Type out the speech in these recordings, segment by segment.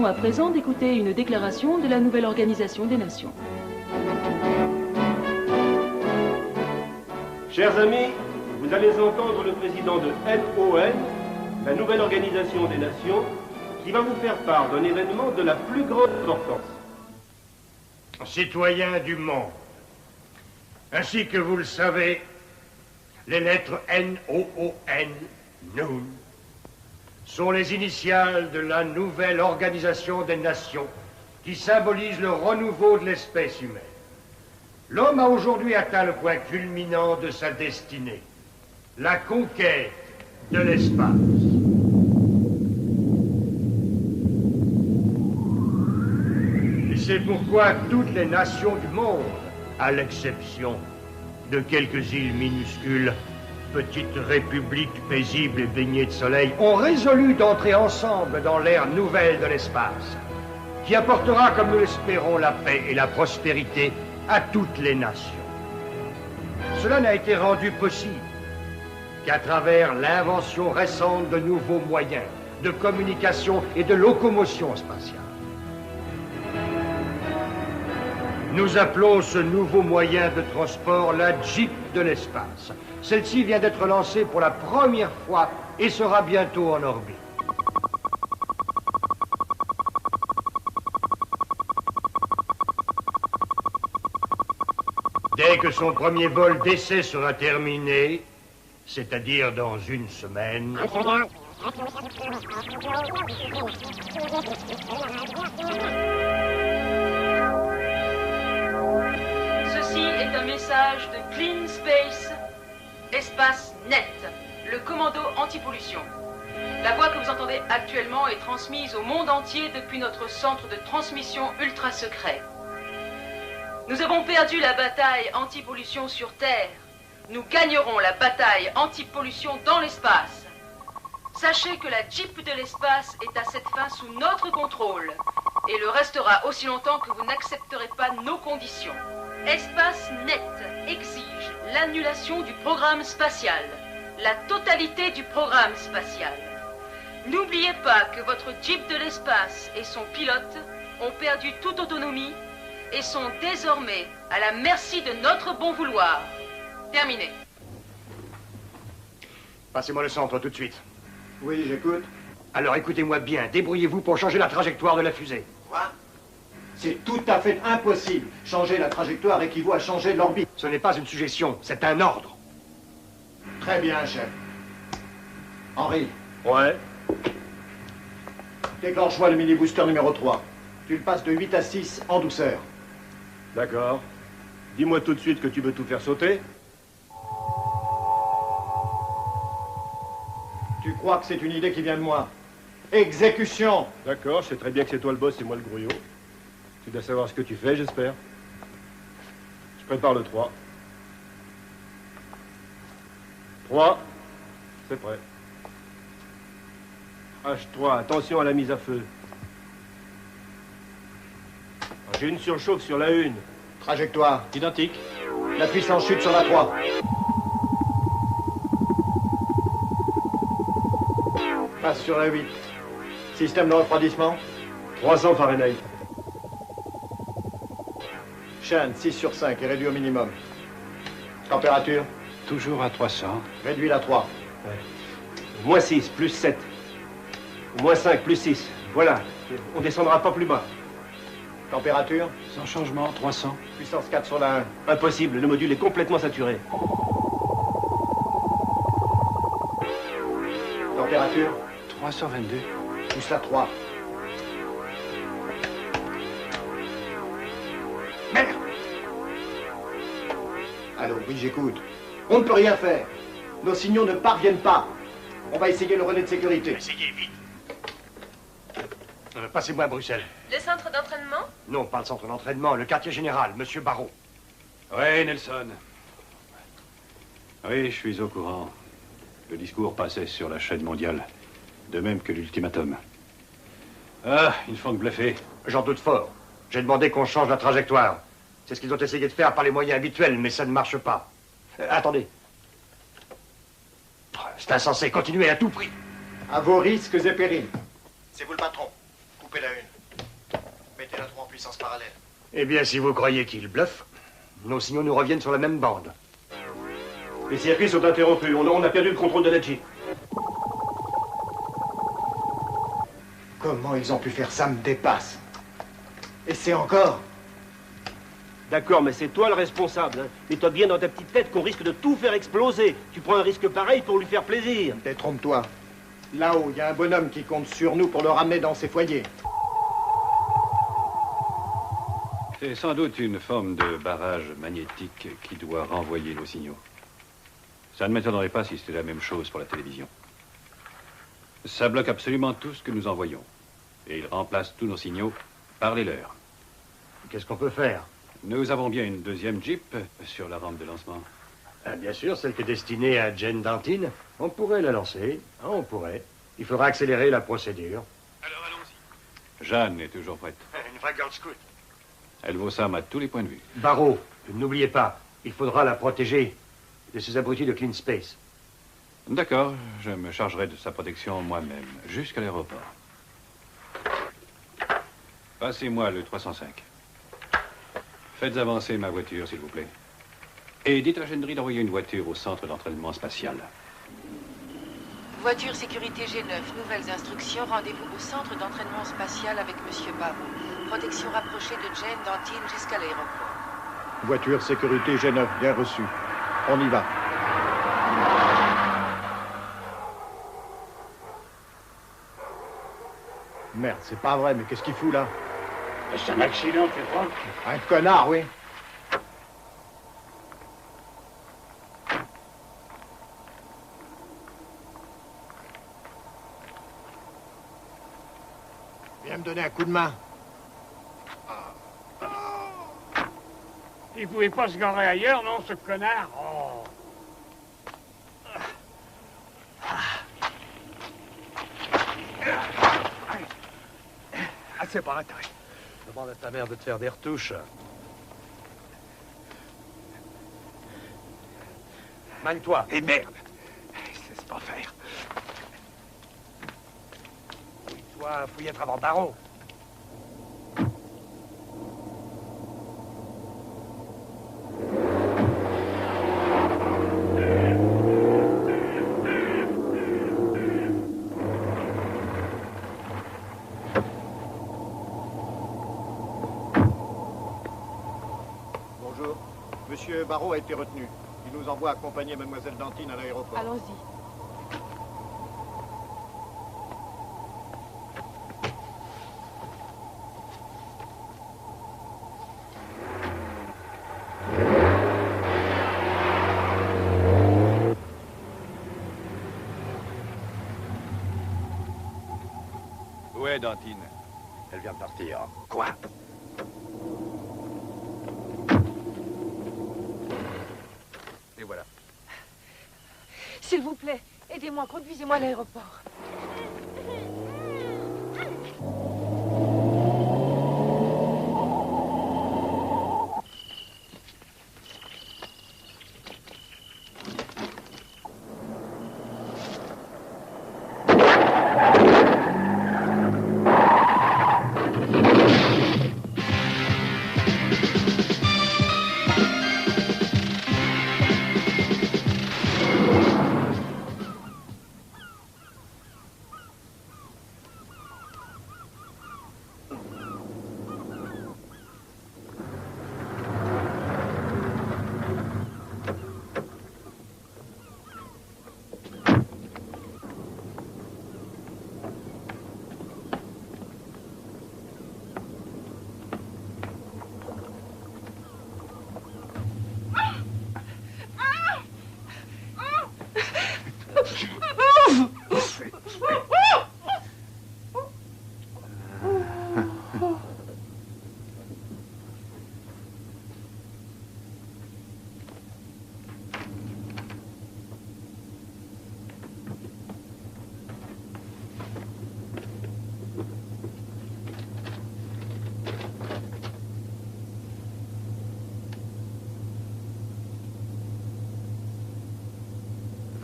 À présent d'écouter une déclaration de la nouvelle Organisation des Nations. Chers amis, vous allez entendre le président de NON, la nouvelle Organisation des Nations, qui va vous faire part d'un événement de la plus grande importance. Citoyens du monde, ainsi que vous le savez, les lettres N-O-O-N, Noon, sont les initiales de la nouvelle Organisation des Nations qui symbolise le renouveau de l'espèce humaine. L'homme a aujourd'hui atteint le point culminant de sa destinée, la conquête de l'espace. Et c'est pourquoi toutes les nations du monde, à l'exception de quelques îles minuscules, petites républiques paisibles et baignées de soleil, ont résolu d'entrer ensemble dans l'ère nouvelle de l'espace, qui apportera, comme nous l'espérons, la paix et la prospérité à toutes les nations. Cela n'a été rendu possible qu'à travers l'invention récente de nouveaux moyens de communication et de locomotion spatiale. Nous appelons ce nouveau moyen de transport la Jeep de l'espace. Celle-ci vient d'être lancée pour la première fois et sera bientôt en orbite. Dès que son premier vol d'essai sera terminé, c'est-à-dire dans une semaine... Ceci est un message de Clean Space, Espace Net, le commando anti-pollution. La voix que vous entendez actuellement est transmise au monde entier depuis notre centre de transmission ultra secret. Nous avons perdu la bataille anti-pollution sur Terre. Nous gagnerons la bataille anti-pollution dans l'espace. Sachez que la Jeep de l'espace est à cette fin sous notre contrôle et le restera aussi longtemps que vous n'accepterez pas nos conditions. Espace Net exige l'annulation du programme spatial, la totalité du programme spatial. N'oubliez pas que votre Jeep de l'espace et son pilote ont perdu toute autonomie et sont désormais à la merci de notre bon vouloir. Terminé. Passez-moi le centre tout de suite. Oui, j'écoute. Alors écoutez-moi bien, débrouillez-vous pour changer la trajectoire de la fusée. Quoi? C'est tout à fait impossible. Changer la trajectoire équivaut à changer l'orbite. Ce n'est pas une suggestion, c'est un ordre. Très bien, chef. Henri, Ouais. déclenche-moi le mini-booster numéro 3. Tu le passes de 8 à 6 en douceur. D'accord. Dis-moi tout de suite que tu veux tout faire sauter. Tu crois que c'est une idée qui vient de moi? Exécution! D'accord, je sais très bien que c'est toi le boss et moi le grouillot. Tu dois savoir ce que tu fais, j'espère. Je prépare le 3. 3. C'est prêt. H3, attention à la mise à feu. J'ai une surchauffe sur la 1. Trajectoire. Identique. La puissance chute sur la 3. Passe sur la 8. Système de refroidissement. 300 Fahrenheit. Chaîne 6 sur 5 est réduit au minimum. Température. Toujours à 300. Réduit à 3. Moins 6, plus 7. Moins 5, plus 6. Voilà. On descendra pas plus bas. Température. Sans changement, 300. Puissance 4 sur la 1. Impossible, le module est complètement saturé. Température. 322. Pousse la 3. Merde! Allô, oui, j'écoute. On ne peut rien faire. Nos signaux ne parviennent pas. On va essayer le relais de sécurité. Essayez vite. Passez-moi à Bruxelles. Le centre d'entraînement? Non, pas le centre d'entraînement, le quartier général, Monsieur Barrault. Oui, Nelson. Oui, je suis au courant. Le discours passait sur la chaîne mondiale. De même que l'ultimatum. Ah, ils font que bluffer. J'en doute fort. J'ai demandé qu'on change la trajectoire. C'est ce qu'ils ont essayé de faire par les moyens habituels, mais ça ne marche pas. Attendez. C'est insensé, continuez à tout prix. À vos risques et périls. C'est vous le patron. Coupez la 1. Mettez la 3 en puissance parallèle. Eh bien, si vous croyez qu'ils bluffent, nos signaux nous reviennent sur la même bande. Les circuits sont interrompus. On a perdu le contrôle de la Jeep. Comment ils ont pu faire ça me dépasse. Et c'est encore. D'accord, mais c'est toi le responsable. Hein. Mets-toi bien dans ta petite tête qu'on risque de tout faire exploser. Tu prends un risque pareil pour lui faire plaisir. Détrompe-toi. Là-haut, il y a un bonhomme qui compte sur nous pour le ramener dans ses foyers. C'est sans doute une forme de barrage magnétique qui doit renvoyer nos signaux. Ça ne m'étonnerait pas si c'était la même chose pour la télévision. Ça bloque absolument tout ce que nous envoyons. Et il remplace tous nos signaux par les leurs. Qu'est-ce qu'on peut faire? Nous avons bien une deuxième Jeep sur la rampe de lancement. Ah, bien sûr, celle qui est destinée à Jane Dantin. On pourrait la lancer. Ah, on pourrait. Il faudra accélérer la procédure. Alors allons-y. Jeanne est toujours prête. Une vraie Girl Scout. Elle vaut ça à tous les points de vue. Barrault, n'oubliez pas, il faudra la protéger de ces abrutis de Clean Space. D'accord, je me chargerai de sa protection moi-même, jusqu'à l'aéroport. Passez-moi le 305. Faites avancer ma voiture, s'il vous plaît. Et dites à Gendry d'envoyer une voiture au centre d'entraînement spatial. Voiture sécurité G9, nouvelles instructions, rendez-vous au centre d'entraînement spatial avec Monsieur Barrault. Protection rapprochée de Jane Dantin jusqu'à l'aéroport. Voiture sécurité G9, bien reçu. On y va. Merde, c'est pas vrai, mais qu'est-ce qu'il fout là? C'est un accident, tu crois? Un connard, oui. Viens me donner un coup de main. Il pouvait pas se garer ailleurs, non, ce connard? Oh. Ah, c'est pas intérêt. Demande à ta mère de te faire des retouches. Magne-toi. Et merde! C'est pas faire. Fouille-toi, fouillette avant barreau. Bonjour. Monsieur Barrault a été retenu. Il nous envoie accompagner Mademoiselle Dantine à l'aéroport. Allons-y. Où est Dantine? Elle vient de partir. Quoi? Et voilà. S'il vous plaît, aidez-moi, conduisez-moi à l'aéroport.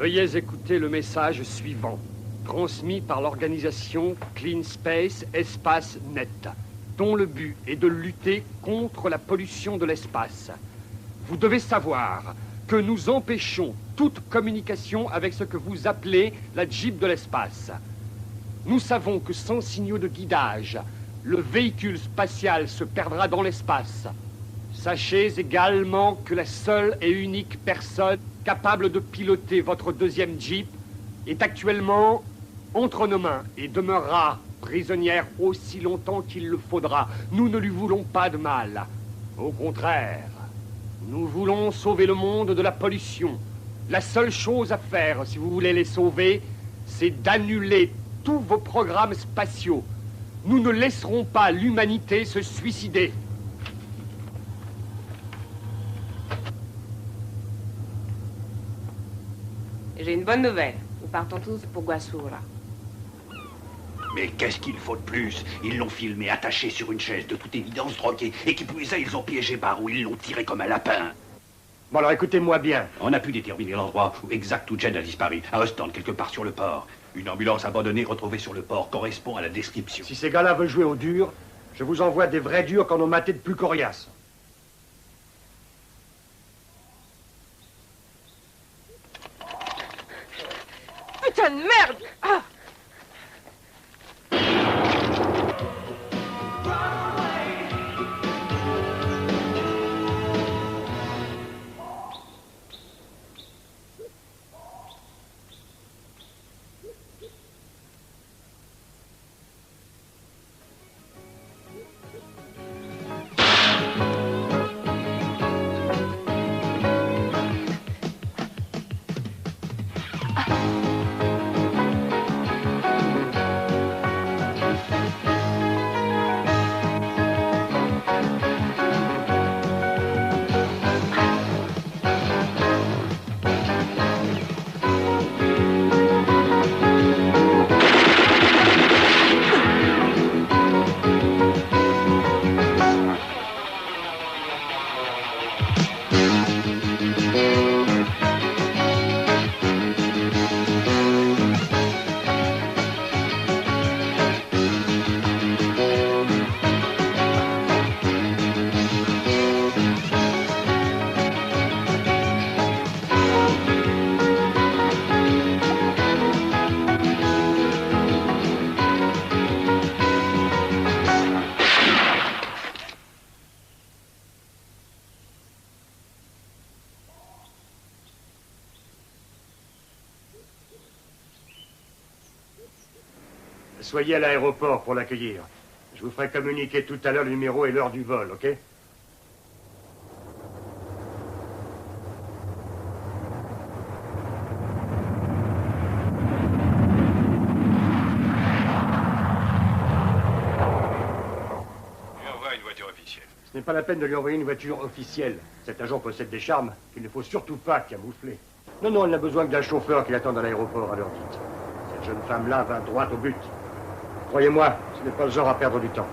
Veuillez écouter le message suivant, transmis par l'organisation Clean Space Espace Net, dont le but est de lutter contre la pollution de l'espace. Vous devez savoir que nous empêchons toute communication avec ce que vous appelez la Jeep de l'espace. Nous savons que sans signaux de guidage, le véhicule spatial se perdra dans l'espace. Sachez également que la seule et unique personne capable de piloter votre deuxième Jeep est actuellement entre nos mains et demeurera prisonnière aussi longtemps qu'il le faudra. Nous ne lui voulons pas de mal. Au contraire, nous voulons sauver le monde de la pollution. La seule chose à faire, si vous voulez les sauver, c'est d'annuler tous vos programmes spatiaux. Nous ne laisserons pas l'humanité se suicider. J'ai une bonne nouvelle. Nous partons tous pour Guasura. Mais qu'est-ce qu'il faut de plus? Ils l'ont filmé attaché sur une chaise, de toute évidence drogué. Et qui plus est, ils ont piégé Barrault, ils l'ont tiré comme un lapin. Bon, alors écoutez-moi bien. On a pu déterminer l'endroit où exact où Jen a disparu. À Ostende, quelque part sur le port. Une ambulance abandonnée retrouvée sur le port correspond à la description. Si ces gars-là veulent jouer au dur, je vous envoie des vrais durs qu'on a maté de plus coriaces. Putain de merde! Ah! Soyez à l'aéroport pour l'accueillir. Je vous ferai communiquer tout à l'heure le numéro et l'heure du vol, ok? Ce n'est pas la peine de lui envoyer une voiture officielle. Cet agent possède des charmes qu'il ne faut surtout pas camoufler. Non, non, elle n'a besoin que d'un chauffeur qui l'attende à l'aéroport à l'heure dite. Cette jeune femme-là va droit au but. Croyez-moi, ce n'est pas le genre à perdre du temps.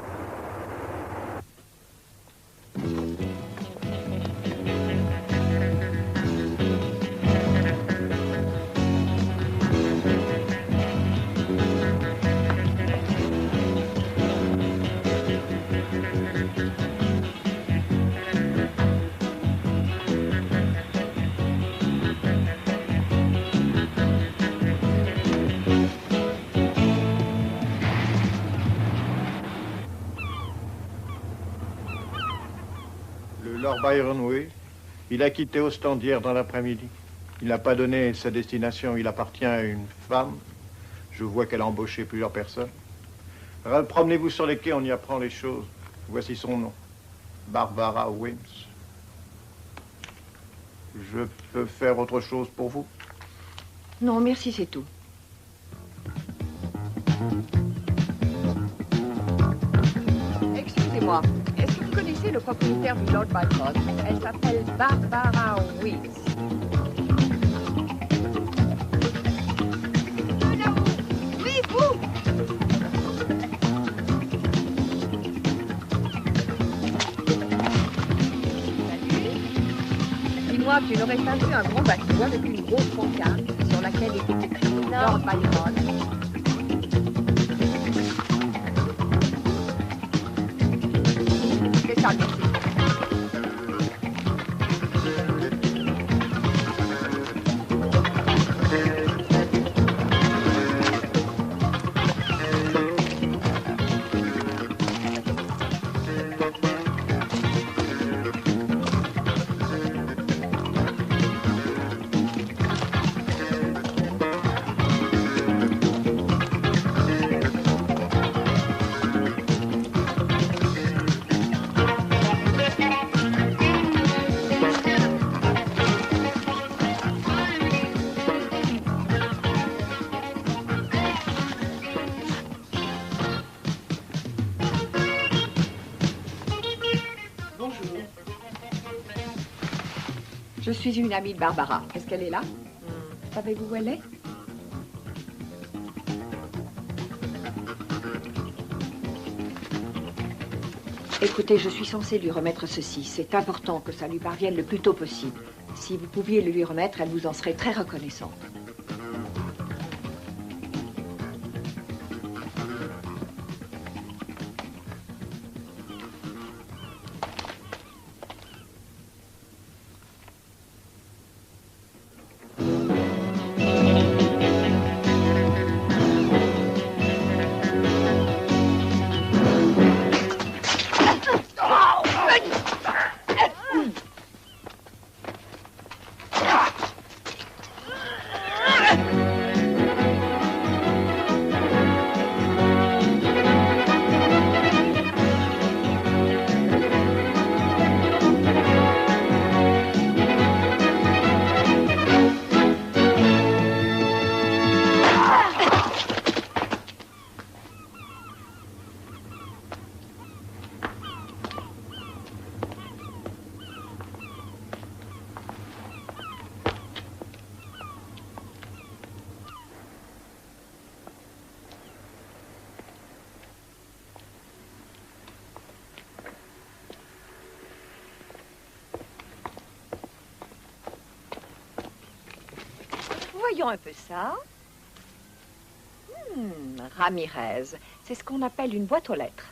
Lord Byron, oui. Il a quitté Ostende hier dans l'après-midi. Il n'a pas donné sa destination. Il appartient à une femme. Je vois qu'elle a embauché plusieurs personnes. Promenez-vous sur les quais, on y apprend les choses. Voici son nom. Barbara Wims. Je peux faire autre chose pour vous? Non, merci, c'est tout. Excusez-moi, est-ce que vous connaissez le propriétaire du Lord Byron? Elle s'appelle Barbara Wims. Oui, vous! Dis-moi, tu n'aurais pas vu un gros bateau avec une grosse pancarte sur laquelle était écrit Lord Byron? C'est ça, merci. Je suis une amie de Barbara. Est-ce qu'elle est là? Savez-vous où elle est? Écoutez, je suis censée lui remettre ceci. C'est important que ça lui parvienne le plus tôt possible. Si vous pouviez le lui remettre, elle vous en serait très reconnaissante. Voyons un peu ça. Ramirez, c'est ce qu'on appelle une boîte aux lettres.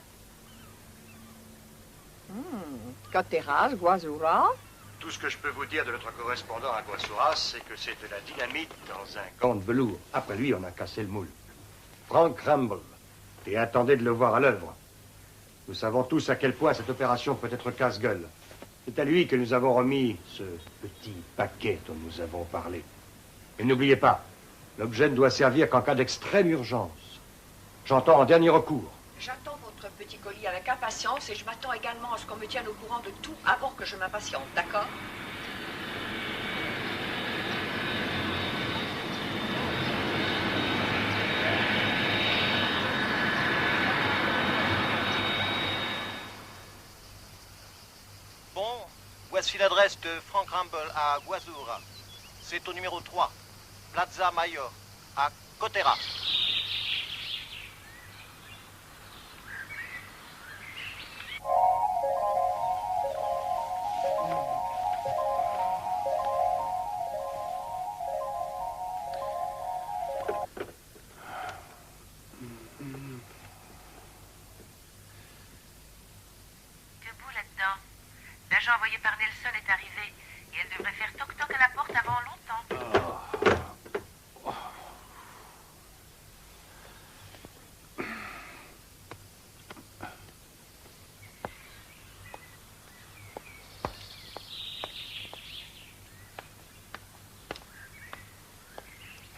Cateras, Guazura. Tout ce que je peux vous dire de notre correspondant à Guasura, c'est que c'est de la dynamite dans un gant de velours. Après lui, on a cassé le moule. Frank Ramble. Et attendez de le voir à l'œuvre. Nous savons tous à quel point cette opération peut être casse-gueule. C'est à lui que nous avons remis ce petit paquet dont nous avons parlé. Et n'oubliez pas, l'objet ne doit servir qu'en cas d'extrême urgence. J'entends en dernier recours. J'attends votre petit colis avec impatience et je m'attends également à ce qu'on me tienne au courant de tout avant que je m'impatiente, d'accord? Bon, voici l'adresse de Frank Rumble à Guazura. C'est au numéro 3, Plaza Mayor, à Kotera. L'agent envoyé par Nelson est arrivé et elle devrait faire toc-toc à la porte avant longtemps.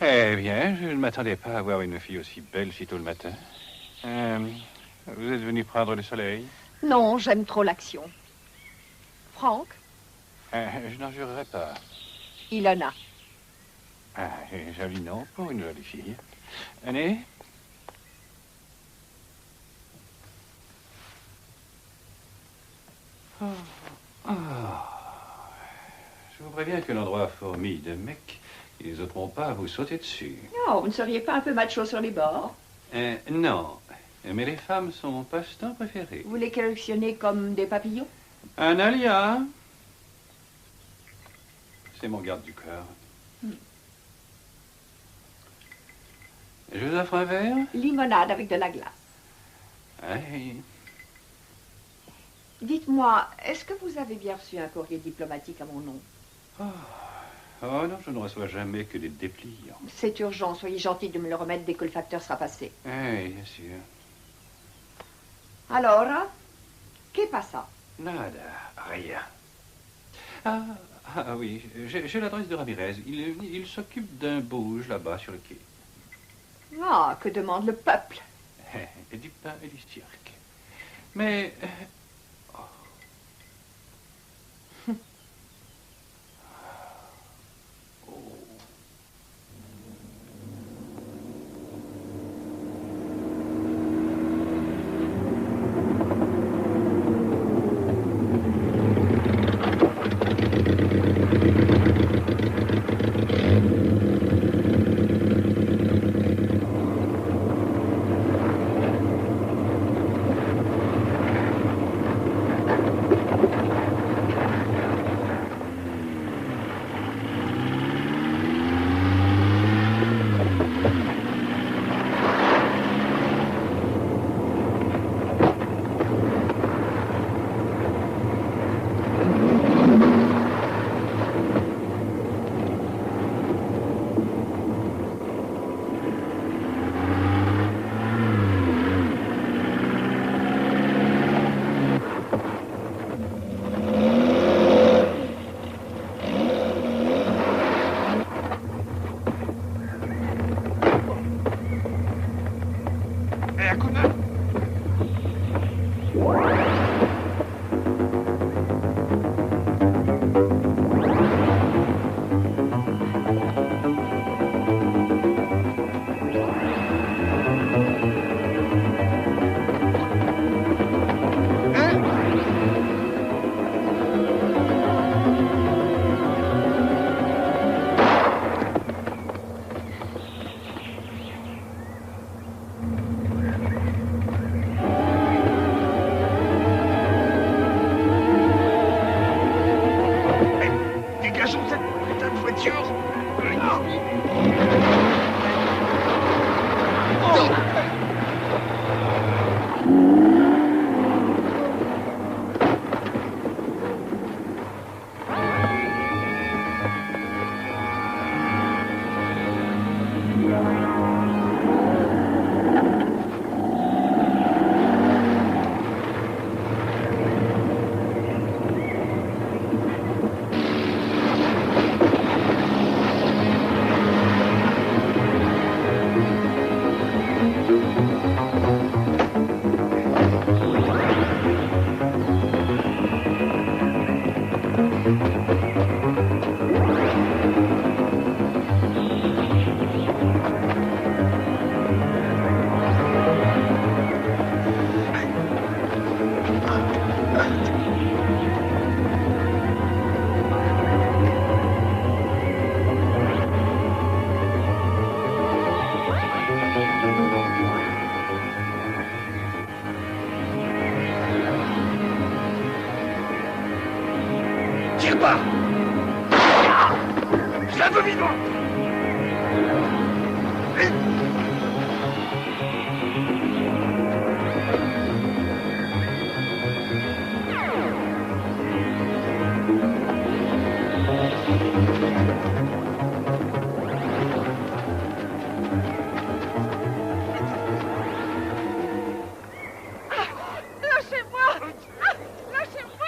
Eh bien, je ne m'attendais pas à voir une fille aussi belle si tôt le matin. Vous êtes venu prendre le soleil? Non, j'aime trop l'action. Franck? Je n'en jurerai pas. Ilona. Joli nom pour une jolie fille. Annie? Je vous préviens que l'endroit fourmille de mecs. Ils n'oseront pas à vous sauter dessus. Non, vous ne seriez pas un peu macho sur les bords? Non. Mais les femmes sont mon passe-temps préféré. Vous les collectionnez comme des papillons? Un alia. C'est mon garde du corps. Je vous offre un verre? Limonade avec de la glace. Oui. Dites-moi, est-ce que vous avez bien reçu un courrier diplomatique à mon nom? Oh non, je ne reçois jamais que des dépliants. C'est urgent, soyez gentil de me le remettre dès que le facteur sera passé. Oui, bien sûr. Allora, che passa? Nada, rien. Ah oui, j'ai l'adresse de Ramirez. Il s'occupe d'un bouge là-bas sur le quai. Ah, que demande le peuple? Et du pain et du cirque. Mais... tire pas. Je la veux vivante. Lâchez-moi! Lâchez-moi!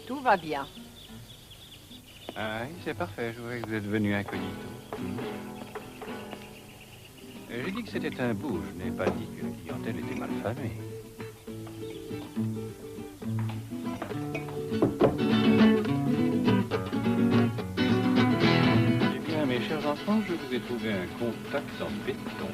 Tout va bien. Ah oui, c'est parfait. Je voyais que vous êtes venu incognito. J'ai dit que c'était un bout. Je n'ai pas dit que la clientèle était mal famée. Eh bien, mes chers enfants, je vous ai trouvé un contact en béton.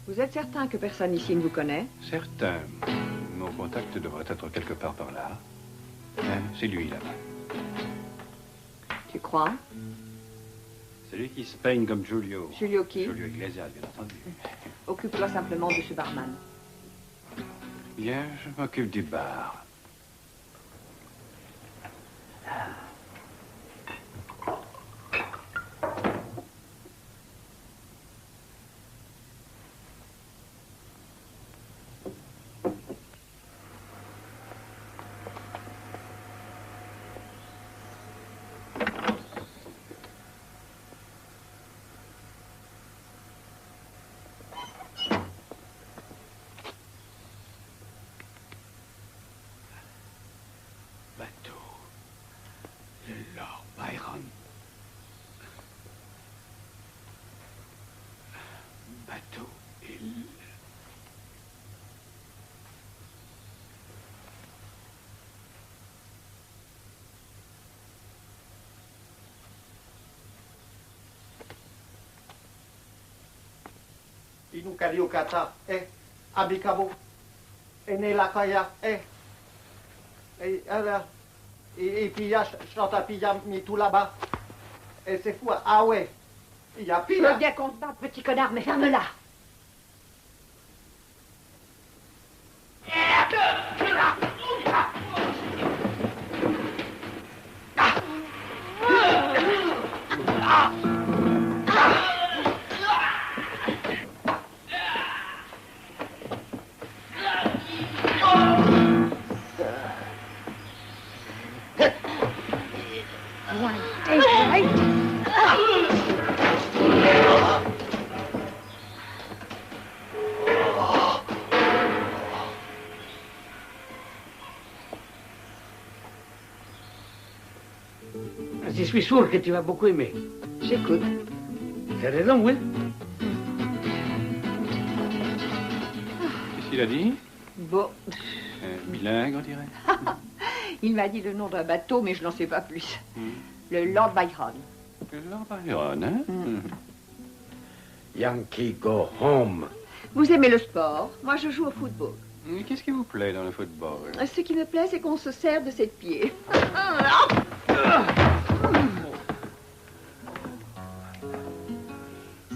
Vous êtes certain que personne ici ne vous connaît? Certain. Mon contact devrait être quelque part par là. Hein, c'est lui, là-bas. Tu crois? Celui qui se peigne comme Giulio. Giulio qui? Giulio Iglesias, bien entendu. Occupe-toi simplement de ce barman. Bien, je m'occupe du bar. Inukariokata, Abikabo, Nelakaya, et puis il y a Chantapilla, mis tout là-bas. Et c'est fou, ah ouais, il y a pire. Je veux bien qu'on te batte, petit connard, mais ferme-la. Je suis sûr que tu vas beaucoup aimer. J'écoute. C'est raison, oui. Qu'est-ce qu'il a dit? Bon. Bilingue, on dirait. Il m'a dit le nom d'un bateau, mais je n'en sais pas plus. Le Lord Byron. Le Lord Byron, hein? Yankee go home. Vous aimez le sport? Moi, je joue au football. Qu'est-ce qui vous plaît dans le football? Ce qui me plaît, c'est qu'on se sert de ses pieds.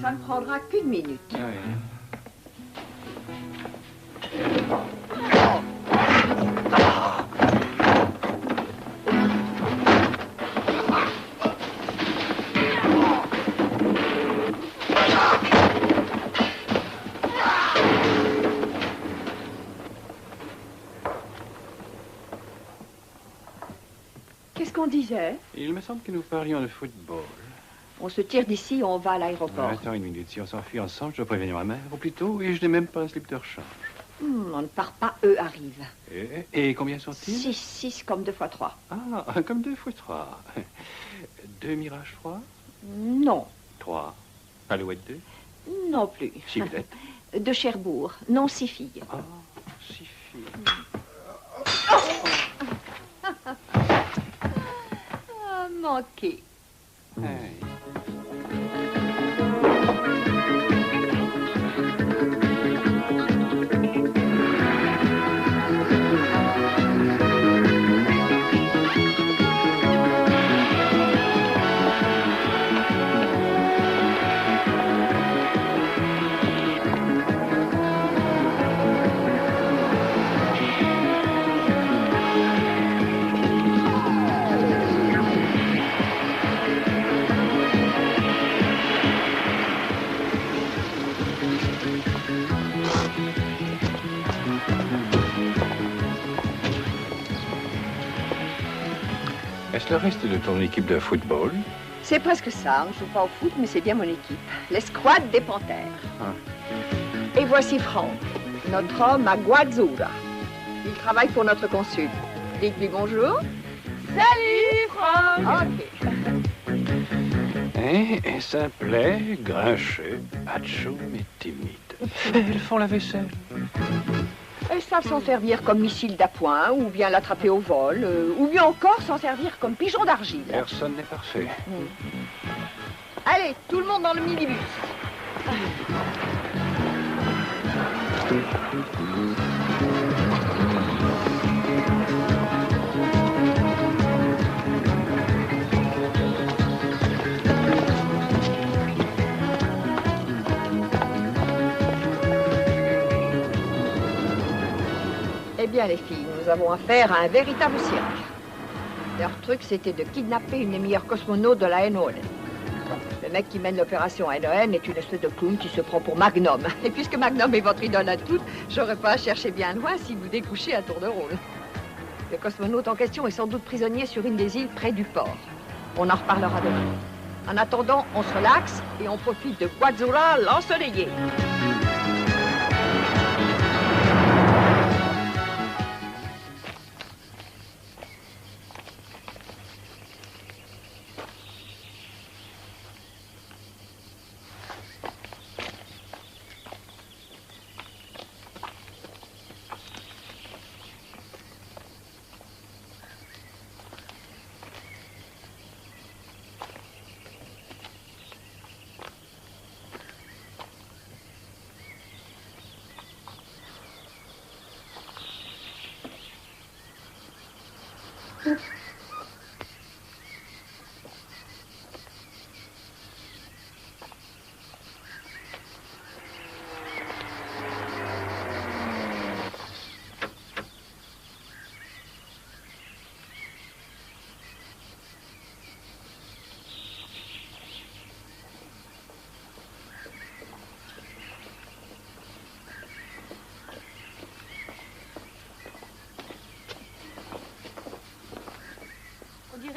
Ça ne prendra qu'une minute. Oui. Qu'est-ce qu'on disait? Il me semble que nous parlions de football. On se tire d'ici, on va à l'aéroport. Attends une minute. Si on s'enfuit ensemble, je dois prévenir ma mère au plus tôt et je n'ai même pas un slip de rechange. On ne part pas, eux arrivent. Et combien sont-ils? 6 comme 2 fois 3. Ah, comme 2 fois 3. 2 Mirage 3? Non. 3. Alouette 2? Non plus. Ciblette? De Cherbourg. Non, 6 filles. Ah, 6 filles. Ah, manqué. Hey. Est-ce le reste de ton équipe de football? C'est presque ça. On ne joue pas au foot, mais c'est bien mon équipe. L'escouade des Panthères. Et voici Franck, notre homme à Guazura. Il travaille pour notre consul. Dites-lui bonjour. Salut, Franck! Ok. Simplet, grincheux, macho, mais timide. Elles font la vaisselle. Elles savent s'en servir comme missile d'appoint, ou bien l'attraper au vol, ou bien encore s'en servir comme pigeon d'argile. Personne n'est parfait. Allez, tout le monde dans le minibus. Eh bien, les filles, nous avons affaire à un véritable cirque. Leur truc, c'était de kidnapper une des meilleures cosmonautes de la NON. Le mec qui mène l'opération NON est une espèce de clown qui se prend pour Magnum. Et puisque Magnum est votre idole à toutes, j'aurais pas à chercher bien loin si vous découchez à tour de rôle. Le cosmonaute en question est sans doute prisonnier sur une des îles près du port. On en reparlera demain. En attendant, on se relaxe et on profite de Guazura l'ensoleillé.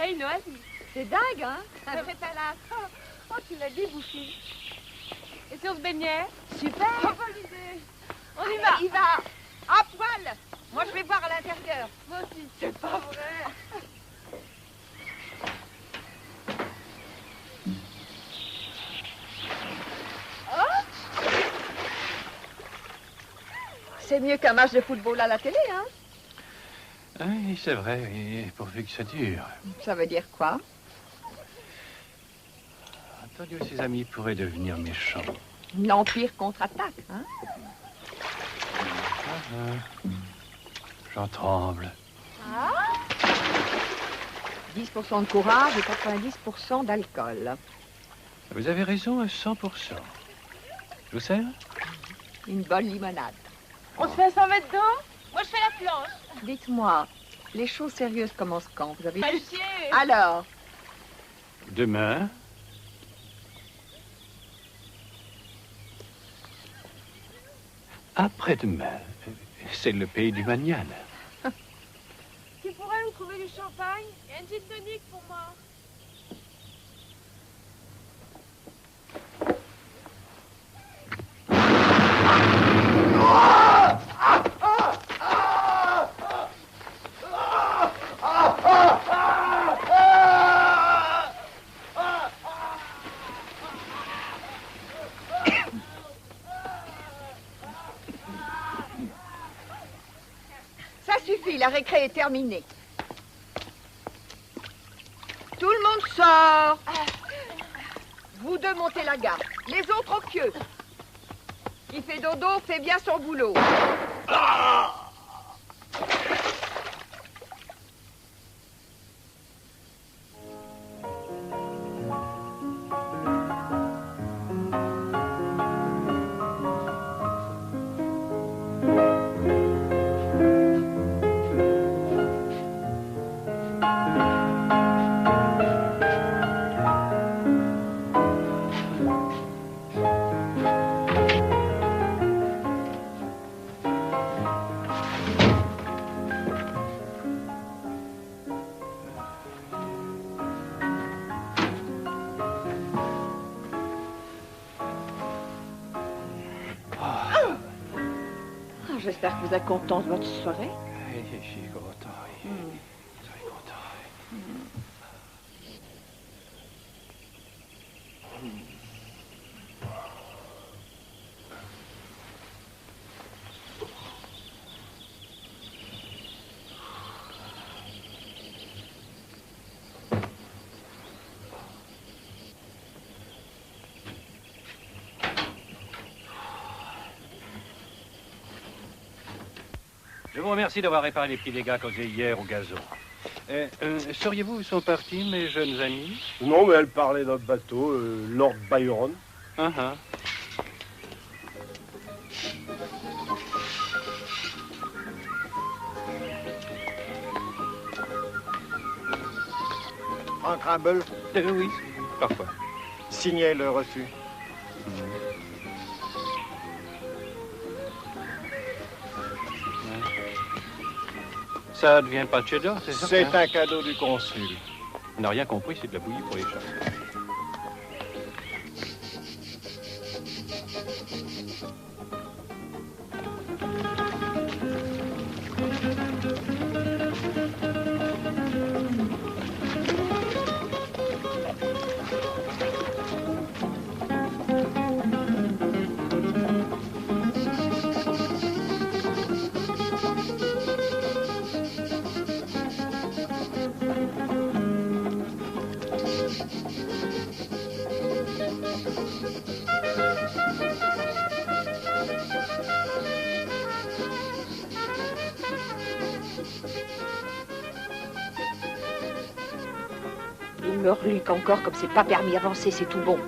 Une oasis. C'est dingue, hein? Ça fait palace. Oh, tu l'as débouché. Et si on se baignait? Super! Bonne idée. On y va. Il va à poil. Moi, je vais voir à l'intérieur. Moi aussi. C'est pas vrai. Oh! C'est mieux qu'un match de football à la télé, hein? Oui, c'est vrai, et pourvu que ça dure. Ça veut dire quoi? Entendu, ses amis pourraient devenir méchants. L'Empire contre-attaque, hein? J'en tremble. 10% de courage et 90% d'alcool. Vous avez raison à 100%. Je vous sers? Une bonne limonade. On se fait 100 mètres d'eau? Moi, je fais la planche. Dites-moi, les choses sérieuses commencent quand? Vous avez... Monsieur. Alors? Demain. Après-demain. C'est le pays du Maniane. Tu pourrais nous trouver du du champagne et un gin tonic pour moi. Ça suffit, la récré est terminée. Tout le monde sort. Vous deux montez la garde. Les autres au queue. Qui fait dodo fait bien son boulot. J'espère que vous êtes content de votre soirée. Je suis content. Très content. Je vous remercie d'avoir réparé les petits dégâts causés hier au gazon. Sauriez-vous où sont partis mes jeunes amis? Non, mais elle parlait d'un bateau, Lord Byron. Frank Rumble? Oui, parfois. Signez le reçu. Ça ne devient pas de cheddar, c'est ça? C'est un cadeau du consul. On n'a rien compris, c'est de la bouillie pour les chats. Il me reluque encore comme c'est pas permis avancer, c'est tout bon.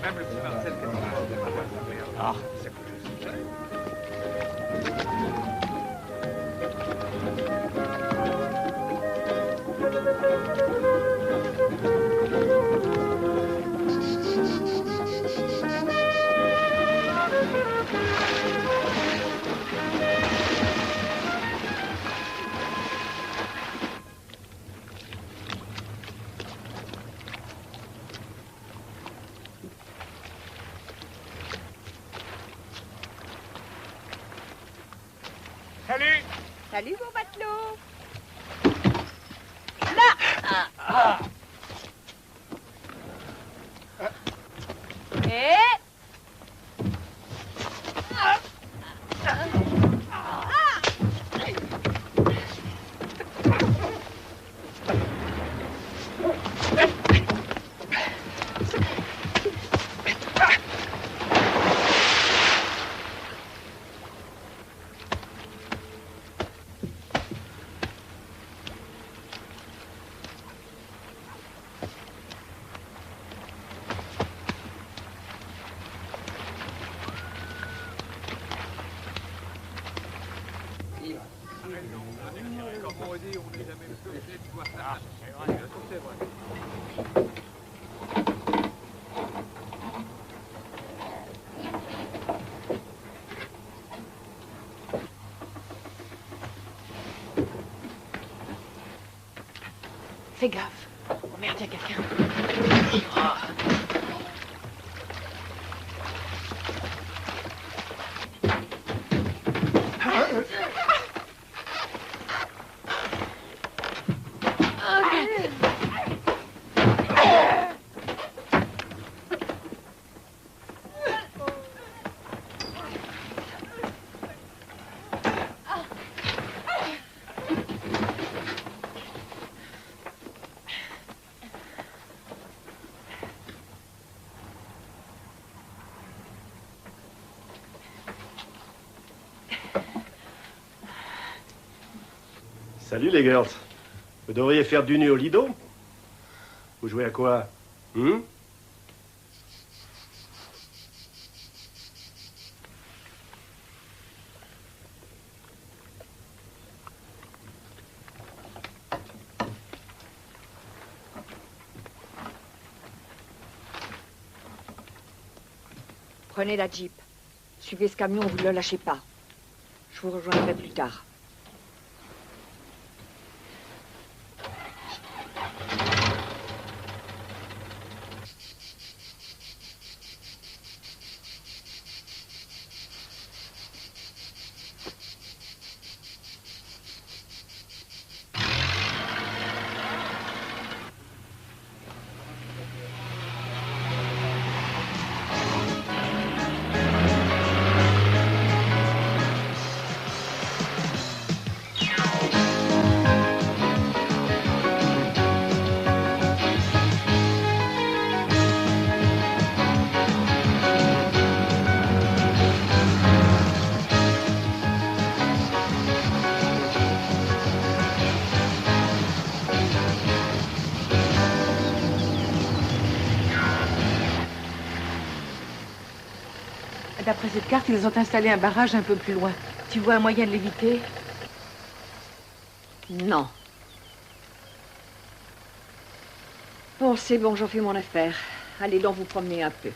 Même le petit Marcel qui est en train de c'est Salut! Salut, vos matelots! Fais gaffe. Oh merde, il y a quelqu'un. Salut les girls. Vous devriez faire du nu au Lido. Vous jouez à quoi? Prenez la Jeep. Suivez ce camion, vous ne le lâchez pas. Je vous rejoindrai plus tard. D'après cette carte, ils ont installé un barrage un peu plus loin. Tu vois un moyen de l'éviter? Non. Bon, c'est bon, j'en fais mon affaire. Allez donc vous promener un peu.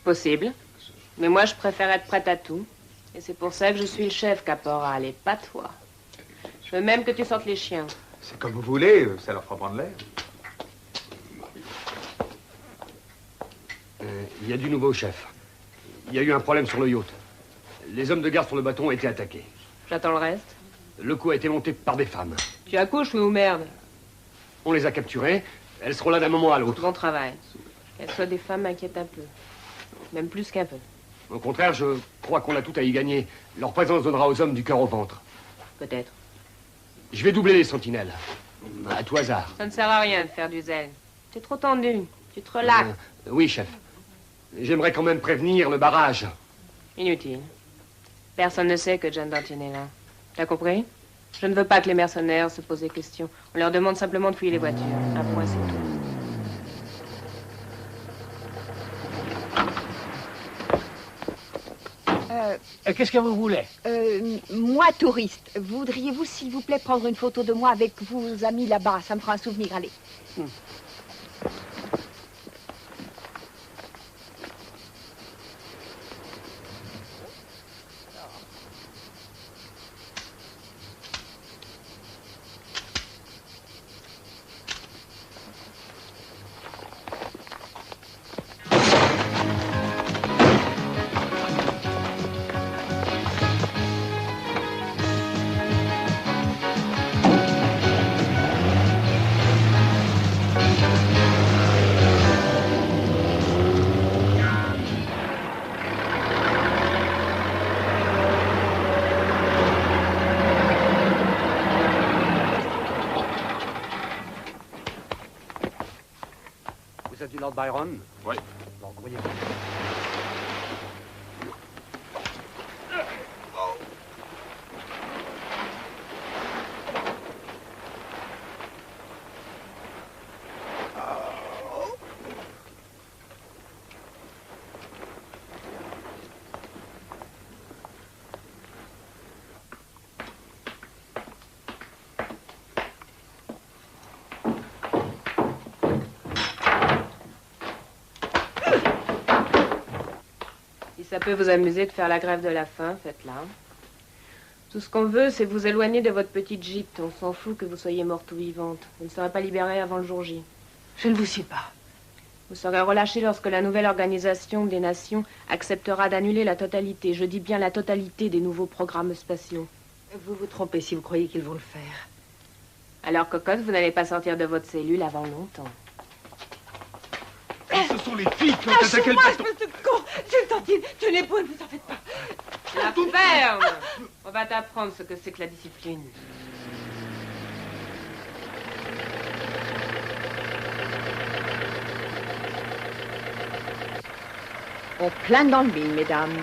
Possible. Mais moi, je préfère être prête à tout. Et c'est pour ça que je suis le chef, caporal, et pas toi. Je veux même que tu sortes les chiens. C'est comme vous voulez, ça leur fera prendre l'air. Il y a du nouveau, chef. Il y a eu un problème sur le yacht. Les hommes de garde sur le bateau ont été attaqués. J'attends le reste. Le coup a été monté par des femmes. Tu accouches, ou merde? On les a capturées. Elles seront là d'un moment à l'autre. Bon travail. Qu'elles soient des femmes m'inquiète un peu. Même plus qu'un peu. Au contraire, je crois qu'on a tout à y gagner. Leur présence donnera aux hommes du cœur au ventre. Peut-être. Je vais doubler les sentinelles. À tout hasard. Ça ne sert à rien de faire du zèle. C'est trop tendu. Tu te relaxes. Oui, chef. J'aimerais quand même prévenir le barrage. Inutile. Personne ne sait que John Danton est là. T'as compris? Je ne veux pas que les mercenaires se posent des questions. On leur demande simplement de fouiller les voitures. Un point, c'est tout. Qu'est-ce que vous voulez? Moi, touriste, voudriez-vous, s'il vous plaît, prendre une photo de moi avec vos amis là-bas? Ça me fera un souvenir, allez. Vous êtes du Lord Byron? Oui. Bon, voyez. ça peut vous amuser de faire la grève de la faim, faites-la. Tout ce qu'on veut, c'est vous éloigner de votre petite gîte. On s'en fout que vous soyez morte ou vivante. Vous ne serez pas libérée avant le jour J. Je ne vous suis pas. Vous serez relâchée lorsque la nouvelle organisation des nations acceptera d'annuler la totalité, je dis bien la totalité des nouveaux programmes spatiaux. Vous vous trompez si vous croyez qu'ils vont le faire. Alors, cocotte, vous n'allez pas sortir de votre cellule avant longtemps. Ce sont les filles qui ont attaqué le bâton. Espèce de con! Gentantine, tenez-vous, ne vous en faites pas. La ferme! On va t'apprendre ce que c'est que la discipline. On plane dans le mille, mesdames.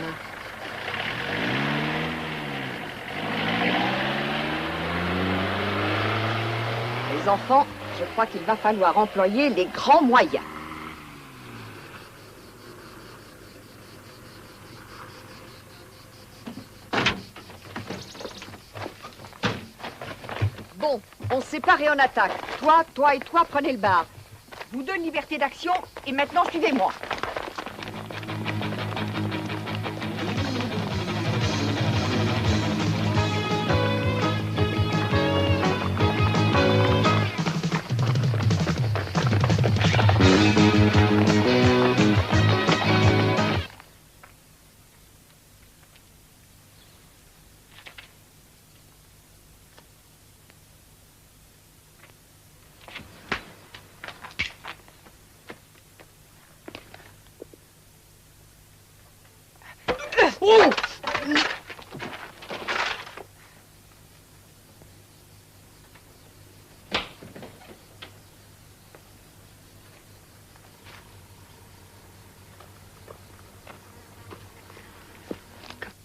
Les enfants, je crois qu'il va falloir employer les grands moyens. Bon, on se sépare et on attaque. Toi, toi et toi, prenez le bar. Vous deux, liberté d'action, et maintenant, suivez-moi.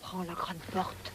Prends la grande porte.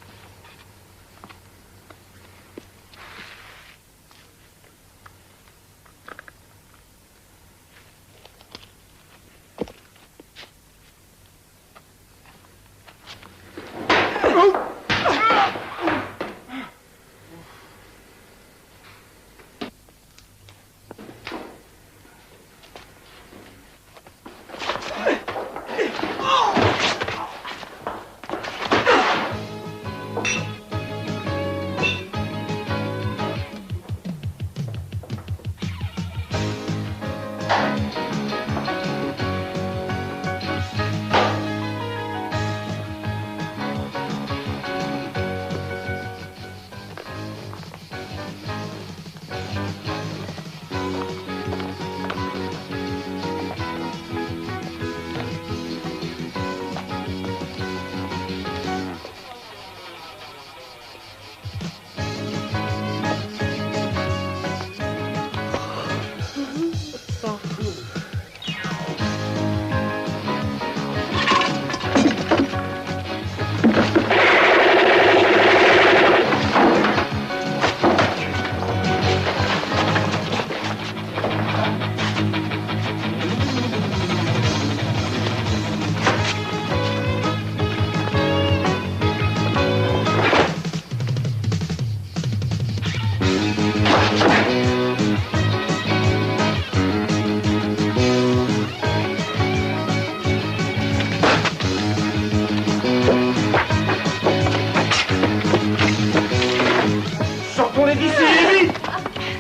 Sortons-les d'ici, vite!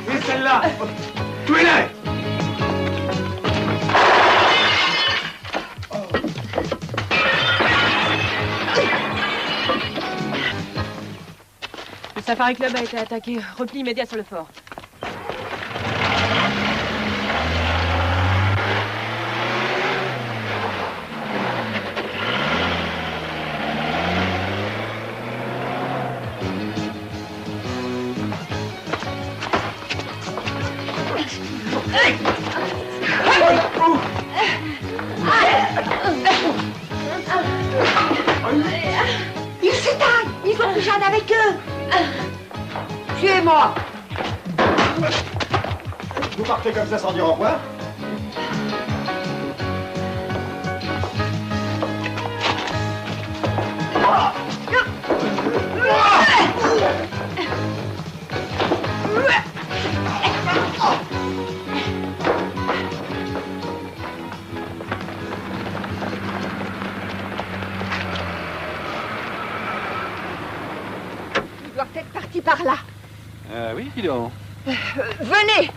Et celle-là! Tuez-les! Le Safari Club a été attaqué. Repli immédiat sur le fort. Ils s'éteignent! Il faut que j'aille avec eux! Suivez-moi! Vous partez comme ça sans dire au revoir? par là. Oui, dis donc. Venez.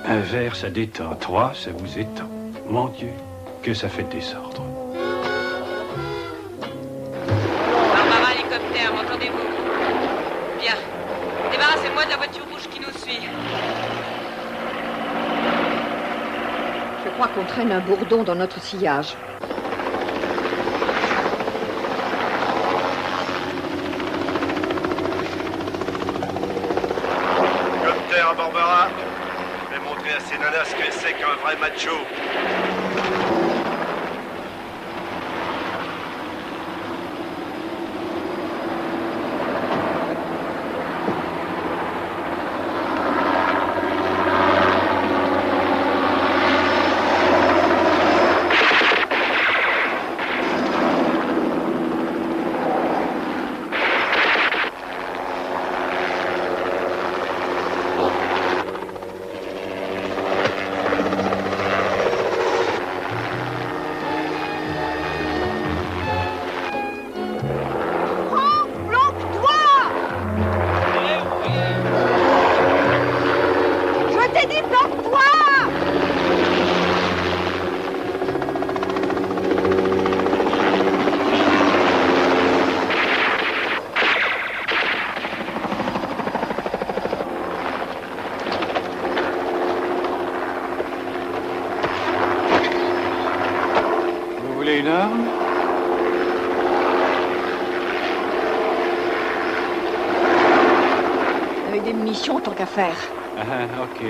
Un verre, ça détend. 3, ça vous étend. Mon Dieu, que ça fait de désordre. Barbara, hélicoptère, m'entendez-vous? Bien. Débarrassez-moi de la voiture rouge qui nous suit. Je crois qu'on traîne un bourdon dans notre sillage. Hélicoptère, Barbara. Je vais montrer à ces nanas ce que c'est qu'un vrai macho. Une arme? Avec des munitions, tant qu'à faire. Ah, ok.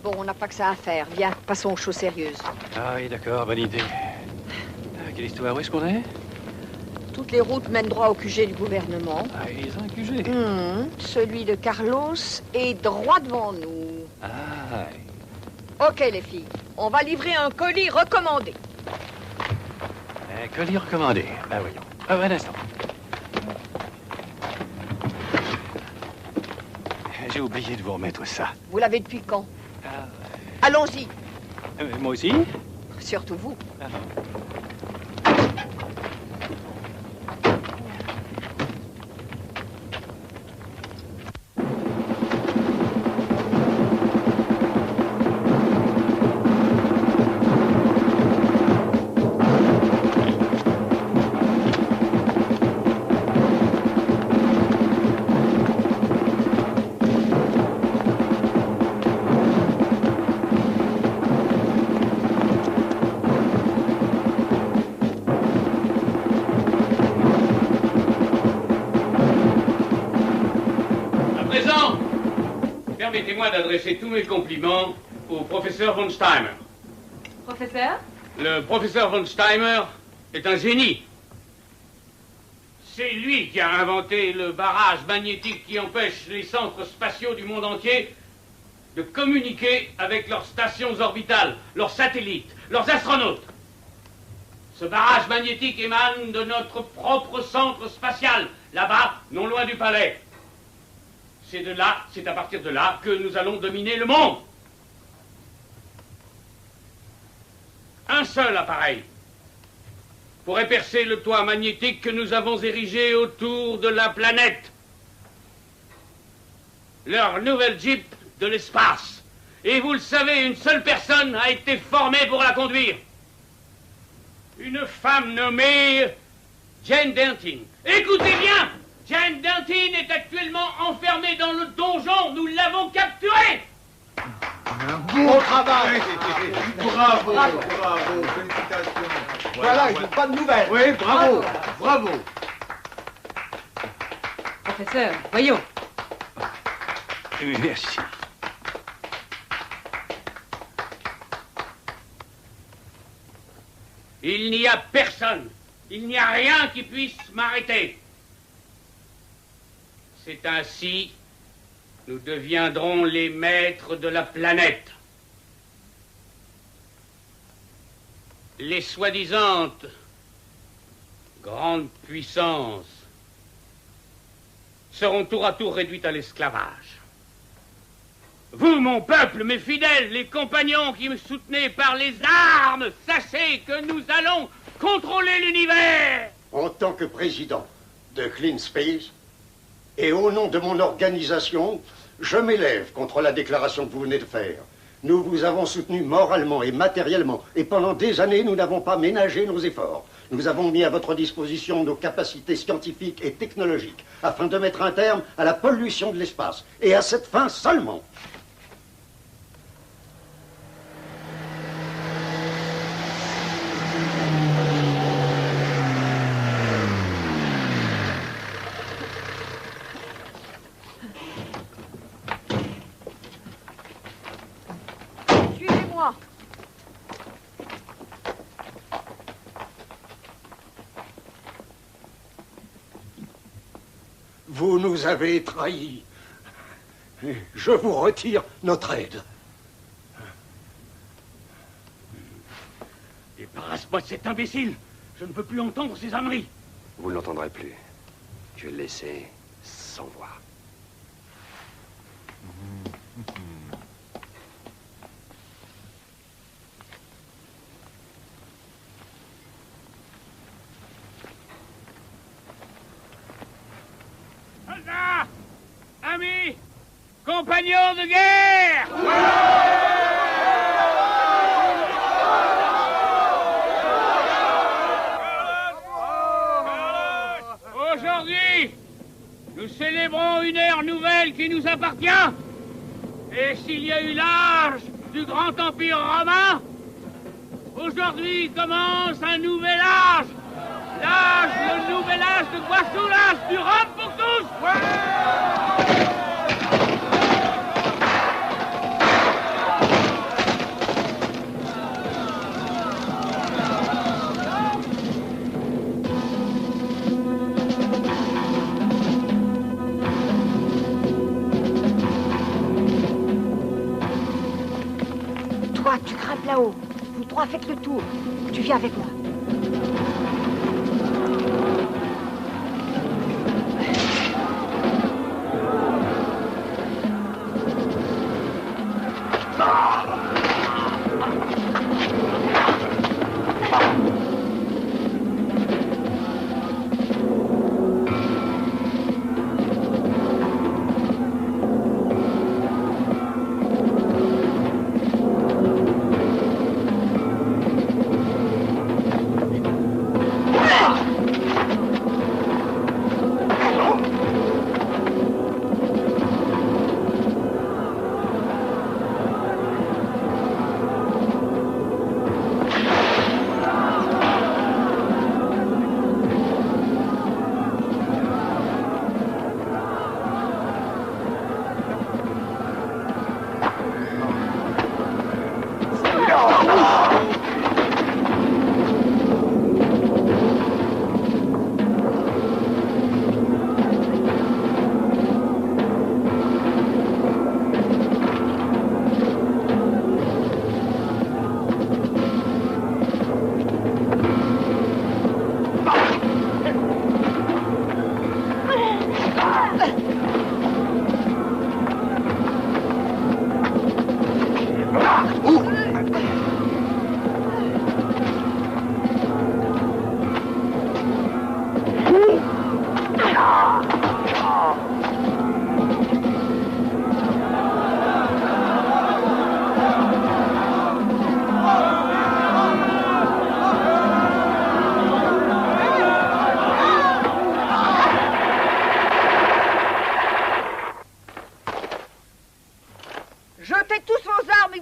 Bon, on n'a pas que ça à faire. Viens, passons aux choses sérieuses. Ah oui, d'accord, bonne idée. Quelle histoire? Où est-ce qu'on est? Toutes les routes mènent droit au QG du gouvernement. Ah, ils ont un QG. Celui de Carlos est droit devant nous. Ah. Ok, les filles. On va livrer un colis recommandé. Un colis recommandé. Ben voyons. Ah, un instant. J'ai oublié de vous remettre ça. Vous l'avez depuis quand? Allons-y. Moi aussi? Surtout vous. Ah. Permettez-moi d'adresser tous mes compliments au professeur von Steimer. Professeur? Le professeur von Steimer est un génie. C'est lui qui a inventé le barrage magnétique qui empêche les centres spatiaux du monde entier de communiquer avec leurs stations orbitales, leurs satellites, leurs astronautes. Ce barrage magnétique émane de notre propre centre spatial, là-bas, non loin du palais. C'est à partir de là que nous allons dominer le monde. Un seul appareil pourrait percer le toit magnétique que nous avons érigé autour de la planète. Leur nouvelle Jeep de l'espace. Et vous le savez, une seule personne a été formée pour la conduire. Une femme nommée Jane Dantin. Écoutez bien, Jane Dantin est actuellement enfermée dans le donjon. Nous l'avons capturée. Bon travail. Bravo, bravo, félicitations. Voilà une bonne nouvelle. Oui, bravo, bravo. Professeur, voyons. Merci. Il n'y a personne, il n'y a rien qui puisse m'arrêter. C'est ainsi, nous deviendrons les maîtres de la planète. Les soi-disant grandes puissances seront tour à tour réduites à l'esclavage. Vous, mon peuple, mes fidèles, les compagnons qui me soutenez par les armes, sachez que nous allons contrôler l'univers. En tant que président de Clean Space, et au nom de mon organisation, je m'élève contre la déclaration que vous venez de faire. Nous vous avons soutenu moralement et matériellement, et pendant des années, nous n'avons pas ménagé nos efforts. Nous avons mis à votre disposition nos capacités scientifiques et technologiques, afin de mettre un terme à la pollution de l'espace, et à cette fin seulement. Suivez-moi. Vous nous avez trahis. Je vous retire notre aide. Débarrasse-moi de cet imbécile. Je ne peux plus entendre ces âneries. Vous ne l'entendrez plus. Je vais le laisser sans voix. Soldats, amis, compagnons de guerre. Aujourd'hui, nous célébrons une ère nouvelle qui nous appartient. Et s'il y a eu l'âge du grand empire romain, aujourd'hui commence un nouvel âge. Le nouvel âge de Guasuras, du Rhum pour tous. Toi, tu grimpes là-haut. Vous trois faites le tour. Tu viens avec moi.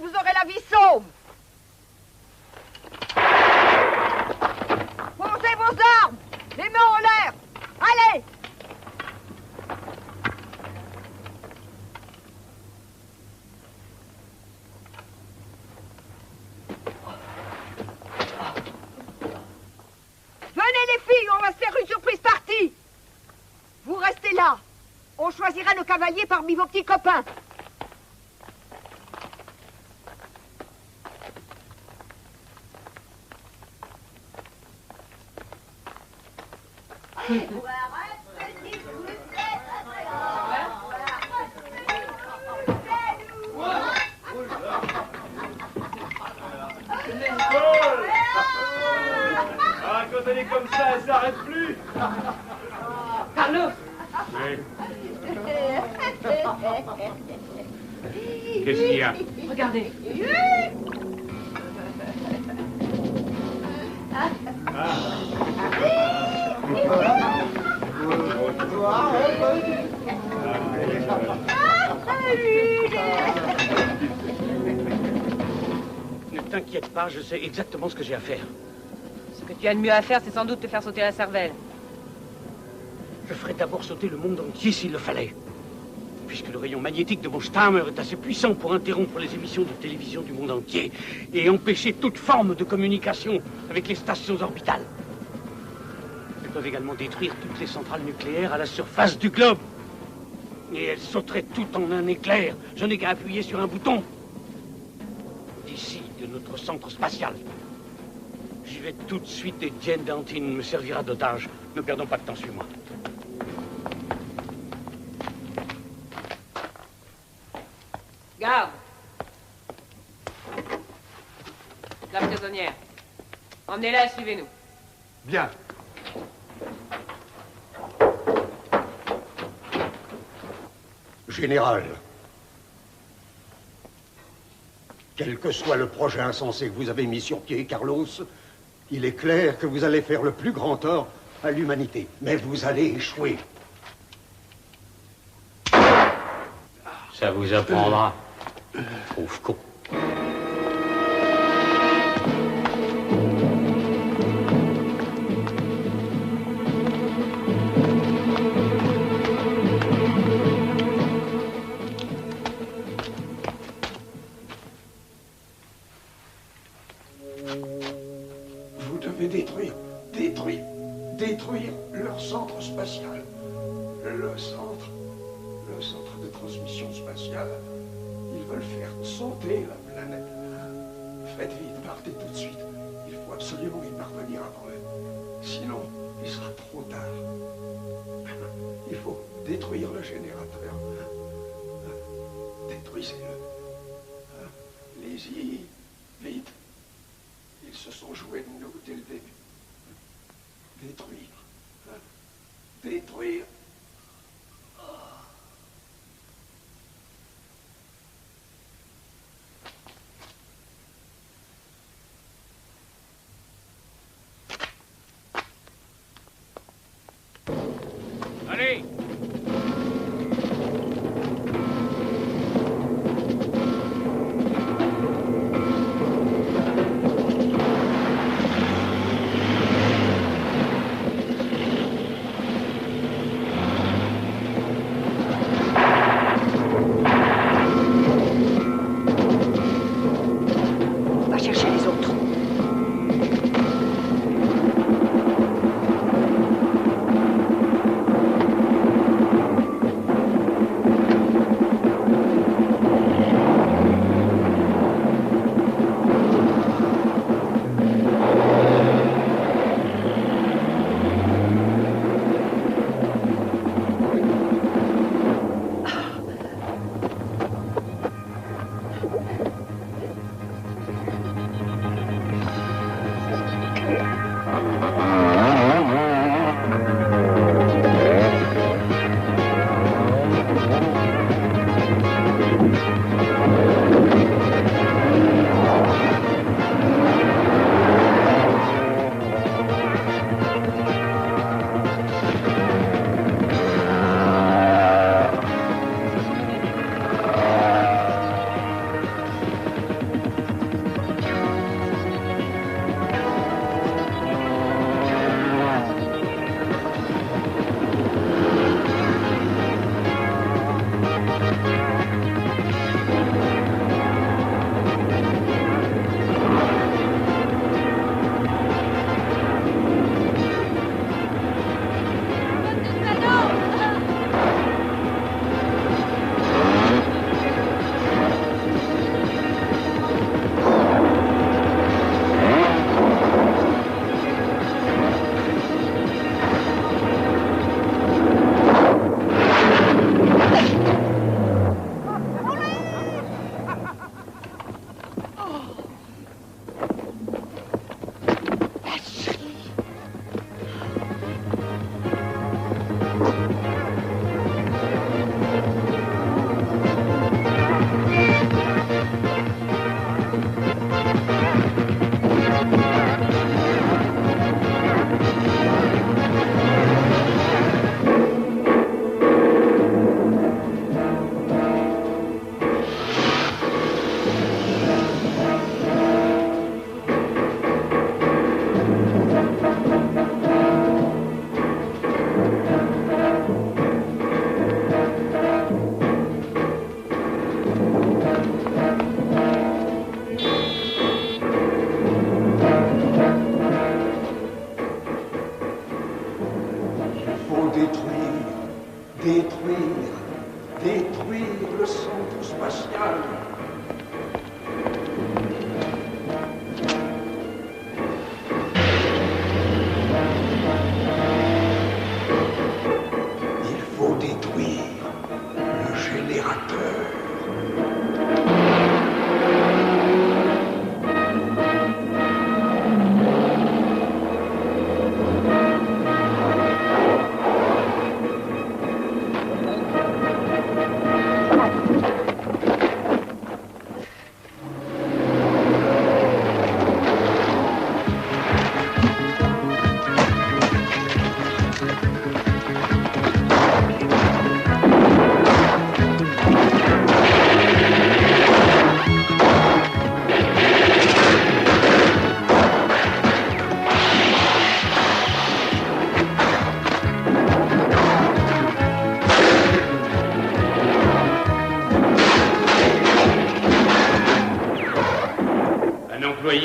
vous aurez la vie sauve. Posez vos armes, les mains en l'air. Allez! Venez les filles, on va se faire une surprise partie. Vous restez là. On choisira le cavalier parmi vos petits copains. Ah, quand elle est comme ça, elle s'arrête plus. Carlos. Oui. Qu'est-ce qu'il y a? Regardez. Ne t'inquiète pas, je sais exactement ce que j'ai à faire. Ce que tu as de mieux à faire, c'est sans doute te faire sauter la cervelle. Je ferai d'abord sauter le monde entier s'il le fallait. Puisque le rayon magnétique de mon Stammer est assez puissant pour interrompre les émissions de télévision du monde entier et empêcher toute forme de communication avec les stations orbitales. Elles peuvent également détruire toutes les centrales nucléaires à la surface du globe. Et elles sauteraient toutes en un éclair. Je n'ai qu'à appuyer sur un bouton. D'ici, de notre centre spatial. J'y vais tout de suite et Jane Dantin me servira d'otage. Ne perdons pas de temps, suis-moi. Garde. La prisonnière. Emmenez-la et suivez-nous. Bien. Général, quel que soit le projet insensé que vous avez mis sur pied, Carlos, il est clair que vous allez faire le plus grand tort à l'humanité. Mais vous allez échouer. Ça vous apprendra. Pauvre con. Vous devez détruire leur centre spatial. Le centre de transmission spatiale. Ils veulent faire sauter la planète. Faites vite, partez tout de suite. Il faut absolument y parvenir avant eux. Sinon, il sera trop tard. Il faut détruire le générateur. Détruisez-le. Allez-y, vite. Ils se sont joués de nous dès le début. Détruire. Détruire. Allez! Va chercher les autres. détruire le centre spatial. Il faut détruire le générateur.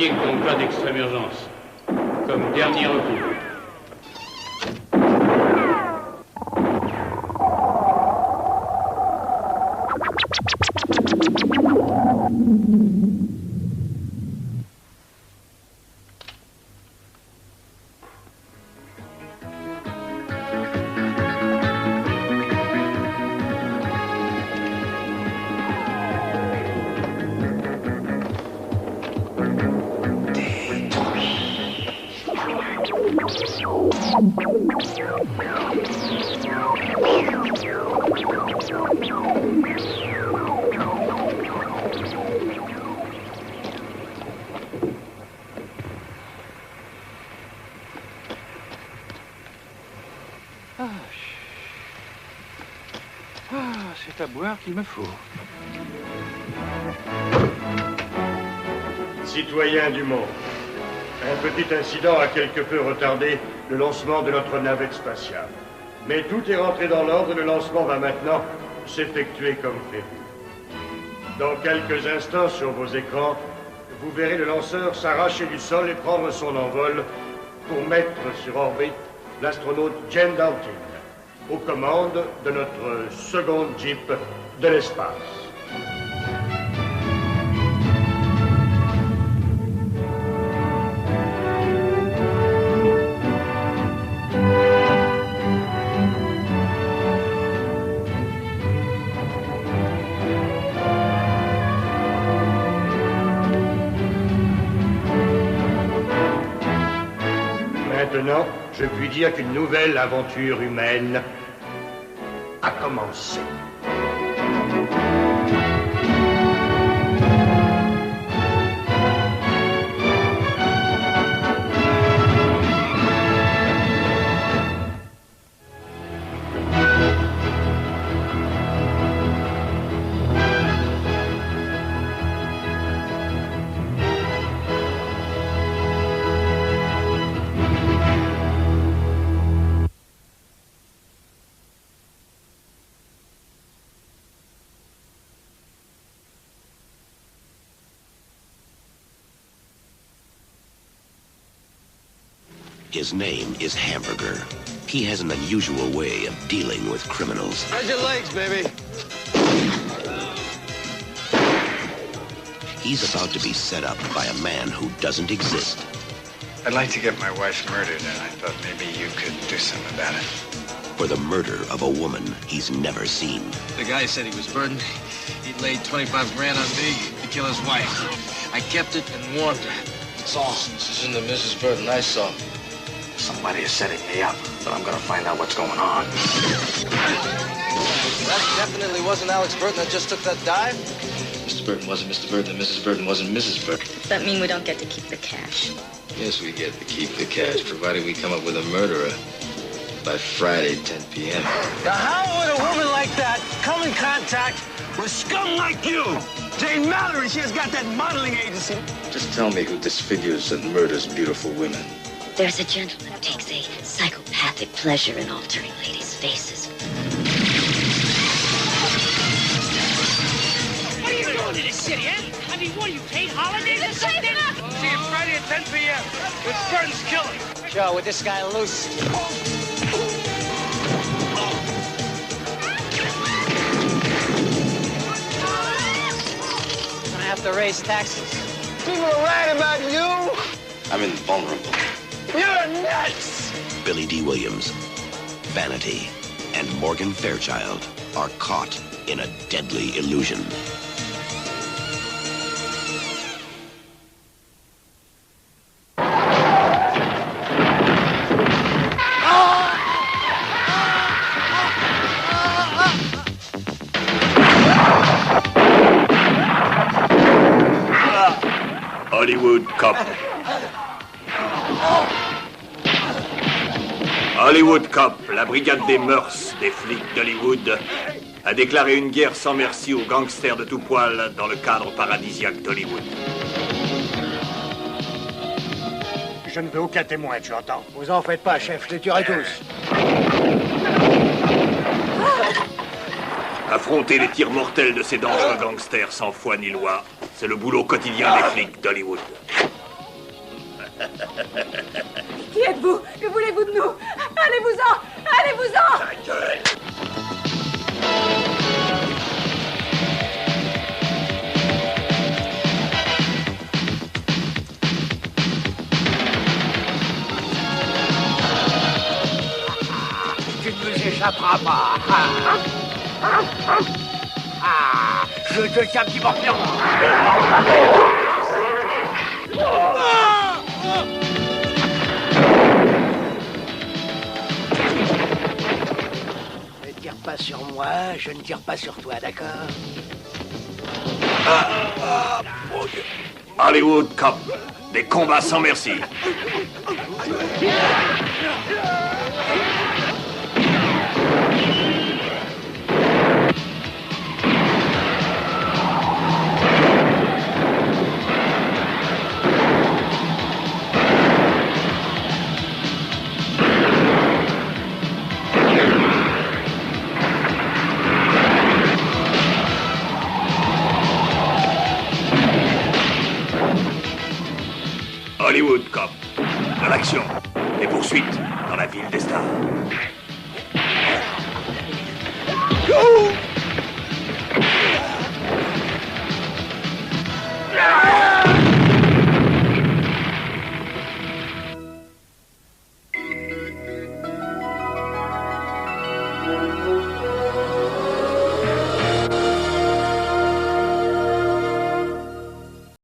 En cas d'extrême urgence, comme dernier recours. C'est à boire qu'il me faut. Citoyens du monde, un petit incident a quelque peu retardé le lancement de notre navette spatiale. Mais tout est rentré dans l'ordre et le lancement va maintenant s'effectuer comme prévu. Dans quelques instants sur vos écrans, vous verrez le lanceur s'arracher du sol et prendre son envol pour mettre sur orbite l'astronaute Jen Dalton, aux commandes de notre second Jeep de l'espace. Maintenant, je puis dire qu'une nouvelle aventure humaine a commencé. His name is Hamburger. He has an unusual way of dealing with criminals. How's your legs, baby? He's about to be set up by a man who doesn't exist. I'd like to get my wife murdered, and I thought maybe you could do something about it. For the murder of a woman he's never seen. The guy said he was burdened. He'd laid 25 grand on me to kill his wife. I kept it and warned her. That's all. This isn't the Mrs. Burden I saw. Somebody is setting me up, but I'm gonna find out what's going on. That definitely wasn't Alex Burton that just took that dive. Mr. Burton wasn't Mr. Burton, and Mrs. Burton wasn't Mrs. Burton. Does that mean we don't get to keep the cash? Yes, we get to keep the cash, provided we come up with a murderer by Friday, 10 p.m. Now, how would a woman like that come in contact with scum like you? Jane Mallory, she has got that modeling agency. Just tell me who disfigures and murders beautiful women. There's a gentleman who takes a psychopathic pleasure in altering ladies' faces. What are you doing in this city, eh? I mean, what are you, paid holidays or something? See you Friday at 10 p.m. with Burton's Killing. Joe, with this guy loose. to raise taxes. People are right about you. I'm invulnerable. You're nuts. Billy D. Williams, Vanity, and Morgan Fairchild are caught in a deadly illusion. Hollywood Cop. Hollywood Cop, la brigade des mœurs des flics d'Hollywood, a déclaré une guerre sans merci aux gangsters de tout poil dans le cadre paradisiaque d'Hollywood. Je ne veux aucun témoin, tu entends? Vous en faites pas, chef, je les tuerai tous. Affronter les tirs mortels de ces dangereux gangsters sans foi ni loi, c'est le boulot quotidien des flics d'Hollywood. Qui êtes-vous? Que voulez-vous de nous? Allez-vous-en! Allez-vous-en! Ta gueule! Tu ne nous échapperas pas. Je te tiens, petit morpion. Ne tire pas sur moi, je ne tire pas sur toi, d'accord? Mon Dieu. Hollywood Cop, des combats sans merci. Hollywood Cop, de l'action, des poursuites dans la ville des stars. Go!